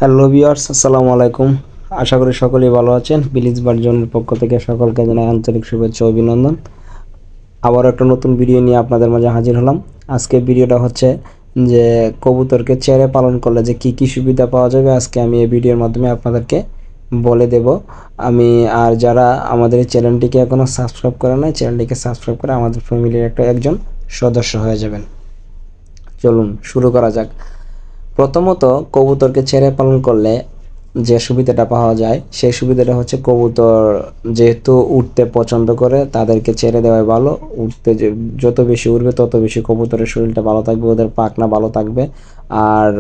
Hello viewers, আসসালামু আলাইকুম। আশা করি সকলেই ভালো আছেন। বিলিজ বার্জনের পক্ষ থেকে সকলকে জানাই আন্তরিক শুভেচ্ছা ও অভিনন্দন। আবার একটা নতুন ভিডিও নিয়ে আপনাদের মাঝে হাজির হলাম। আজকে ভিডিওটা হচ্ছে যে কবুতরকে ছেড়ে পালন করলে যে কি সুবিধা পাওয়া যাবে, আজকে আমি এই ভিডিওর মাধ্যমে আপনাদেরকে বলে দেব। আমি আর যারা আমাদের এই চ্যানেলটিকে এখনও সাবস্ক্রাইব করে নাই, চ্যানেলটিকে সাবস্ক্রাইব করে আমাদের ফ্যামিলির একজন সদস্য হয়ে যাবেন। চলুন শুরু করা যাক। প্রথমত কবুতরকে ছেড়ে পালন করলে যে সুবিধাটা পাওয়া যায় সেই সুবিধাটা হচ্ছে কবুতর যেহেতু উঠতে পছন্দ করে তাদেরকে ছেড়ে দেওয়াই ভালো। উঠতে যত বেশি উঠবে তত বেশি কবুতরের শরীরটা ভালো থাকবে, ওদের পাখনা ভালো থাকবে। আর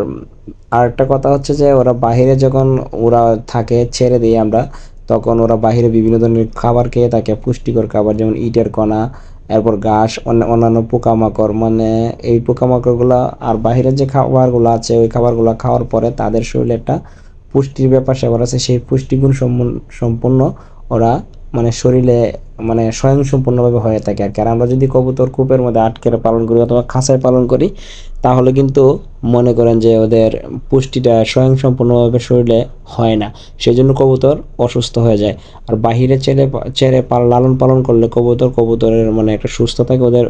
আরেকটা কথা হচ্ছে যে ওরা বাহিরে যখন ওরা থাকে ছেড়ে দিই আমরা, তখন ওরা বাহিরে বিভিন্ন ধরনের খাবার খেয়ে থাকে, পুষ্টিকর খাবার, যেমন ইটের কণা, এরপর ঘাস, অন্যান্য পোকামাকড়, মানে এই পোকামাকড়গুলো আর বাহিরের যে খাবারগুলো আছে ওই খাবারগুলো খাওয়ার পরে তাদের শরীরে একটা পুষ্টির ব্যাপার স্যাপার আছে। সেই পুষ্টিগুণ সম্পূর্ণ ওরা মানে শরীরে মানে স্বয়ংসম্পূর্ণভাবে হয়ে থাকে আর কি। আর আমরা যদি কবুতর কূপের মধ্যে আটকে পালন করি অথবা খাঁচায় পালন করি, তাহলে কিন্তু মনে করেন যে ওদের পুষ্টিটা স্বয়ংসম্পূর্ণভাবে শরীরে হয় না, সেই জন্য কবুতর অসুস্থ হয়ে যায়। আর বাহিরে ছেড়ে লালন পালন করলে কবুতরের মানে একটা সুস্থ থাকে, ওদের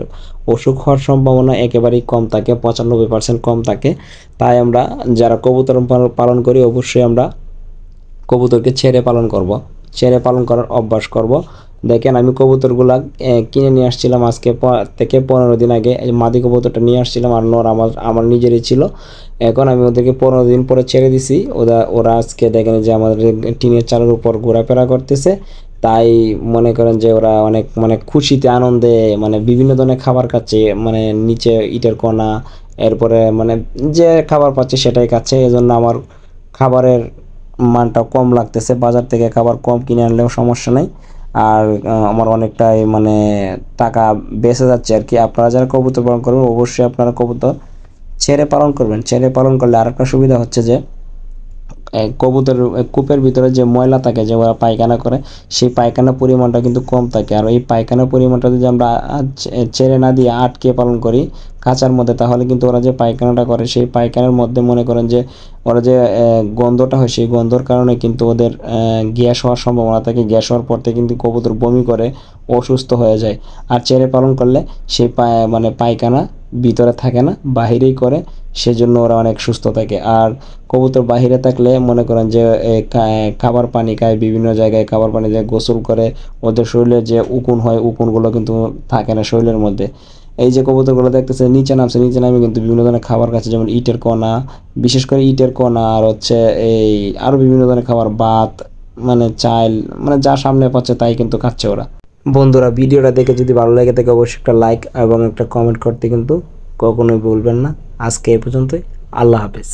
অসুখ হওয়ার সম্ভাবনা একেবারেই কম থাকে, 95% কম থাকে। তাই আমরা যারা কবুতর পালন করি অবশ্যই আমরা কবুতরকে ছেড়ে পালন করব, ছেড়ে পালন করার অভ্যাস করব। দেখেন আমি কবুতরগুলা কিনে নিয়ে আসছিলাম আজকে থেকে 15 দিন আগে। মাদি কবুতরটা নিয়ে আসছিলাম আর নর আমার নিজেরই ছিল। এখন আমি ওদেরকে 15 দিন পরে ছেড়ে দিছি। ওরা আজকে দেখেন যে আমাদের টিনের চালের উপর ঘোরাফেরা করতেছে। তাই মনে করেন যে ওরা অনেক মানে খুশিতে আনন্দে মানে বিভিন্ন ধরনের খাবার খাচ্ছে, মানে নিচে ইটের কণা, এরপরে মানে যে খাবার পাচ্ছে সেটাই খাচ্ছে। এজন্য আমার খাবারের মানটা কম লাগতেছে, বাজার থেকে খাবার কম কিনে আনলেও সমস্যা নেই। আর আমার অনেকটাই মানে টাকা বেঁচে যাচ্ছে আর কি। আপনারা যারা কবুতর পালন করবেন অবশ্যই আপনারা কবুতর ছেড়ে পালন করবেন। ছেড়ে পালন করলে আরেকটা সুবিধা হচ্ছে যে কবুতর কূপের ভিতরে যে ময়লা থাকে, যে ওরা পায়খানা করে, সেই পায়খানার পরিমাণটা কিন্তু কম থাকে। আর এই পায়খানার পরিমাণটা যদি আমরা ছেড়ে না দিয়ে আটকে পালন করি খাঁচার মধ্যে, তাহলে কিন্তু ওরা যে পায়খানাটা করে সেই পায়খানার মধ্যে মনে করেন যে ওরা যে গন্ধটা হয়, সেই গন্ধর কারণে কিন্তু ওদের গ্যাস হওয়ার সম্ভাবনা থাকে। গ্যাস হওয়ার পর থেকে কিন্তু কবুতর বমি করে, অসুস্থ হয়ে যায়। আর ছেড়ে পালন করলে সেই মানে পায়খানা ভিতরে থাকে না, বাহিরেই করে, সেজন্য ওরা অনেক সুস্থ থাকে। আর কবুতর বাহিরে থাকলে মনে করেন যে খাবার পানি খায়, বিভিন্ন জায়গায় খাবার পানি দিয়ে গোসল করে, ওদের শরীরে যে উকুন হয় উকুনগুলো কিন্তু থাকে না শরীরের মধ্যে। এই যে কবুতরগুলো দেখতেছে নিচে নামে কিন্তু বিভিন্ন ধরনের খাবার খাচ্ছে, যেমন ইটের কণা, বিশেষ করে ইটের কণা, আর হচ্ছে এই আরও বিভিন্ন ধরনের খাবার, ভাত, মানে চাল, মানে যা সামনে পাচ্ছে তাই কিন্তু খাচ্ছে ওরা। বন্ধুরা, ভিডিওটা দেখে যদি ভালো লাগে থাকে অবশ্যই একটা লাইক এবং একটা কমেন্ট করতে কিন্তু কখনোই ভুলবেন না। আজকে এই পর্যন্তই। আল্লাহ হাফেজ।